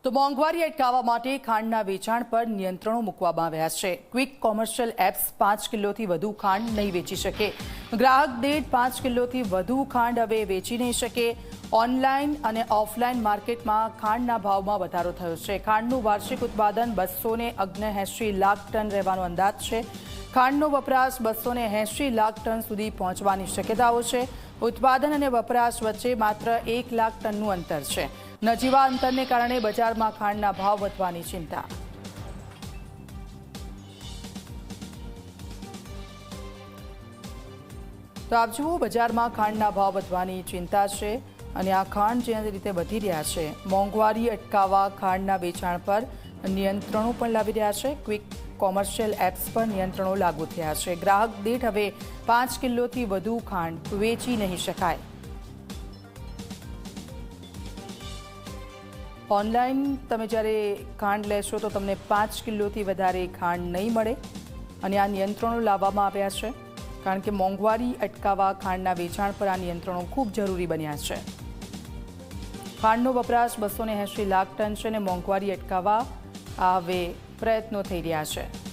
તો મોંઘવારી અટકાવવા માટે ખાંડના વેચાણ પર નિયંત્રણો મૂકવામાં આવ્યા છે। ક્વિક કોમર્શિયલ એપ્સ 5 કિલોથી વધુ ખાંડ નહીં વેચી શકે। ગ્રાહક દીઠ 5 કિલોથી વધુ ખાંડ હવે વેચી નહીં શકે। ઓનલાઈન અને ઓફલાઈન માર્કેટમાં ખાંડના ભાવમાં વધારો થયો છે। ખાંડનું વાર્ષિક ઉત્પાદન 279 લાખ ટન રહેવાનો અંદાજ છે। ખાંડનો વપરાશ 280 લાખ ટન સુધી પહોંચવાની શક્યતાઓ છે। ઉત્પાદન અને વપરાશ વચ્ચે માત્ર 1 લાખ ટનનું અંતર છે। નજીવા અંતરને કારણે બજારમાં ખાંડના ભાવ વધવાની ચિંતા। તો આપ જુઓ, બજારમાં ખાંડના ભાવ વધવાની ચિંતા છે અને આ ખાંડ જે રીતે વધી રહ્યા છે, મોંઘવારી અટકાવવા ખાંડના વેચાણ પર નિયંત્રણો પણ લાવી રહ્યા છે। ક્વિક કોમર્શિયલ એપ્સ પર નિયંત્રણો લાગુ થયા છે। ગ્રાહક દીઠ હવે 5 કિલોથી વધુ ખાંડ વેચી નહીં શકાય। ઓનલાઈન તમે જ્યારે ખાંડ લેશો તો તમને 5 કિલોથી વધારે ખાંડ નહીં મળે અને આ નિયંત્રણો લાવવામાં આવ્યા છે, કારણ કે મોંઘવારી અટકાવવા ખાંડના વેચાણ પર આ નિયંત્રણો ખૂબ જરૂરી બન્યા છે। ખાંડનો વપરાશ 280 લાખ ટન છે અને મોંઘવારી અટકાવવા આ હવે પ્રયત્નો થઈ રહ્યા છે।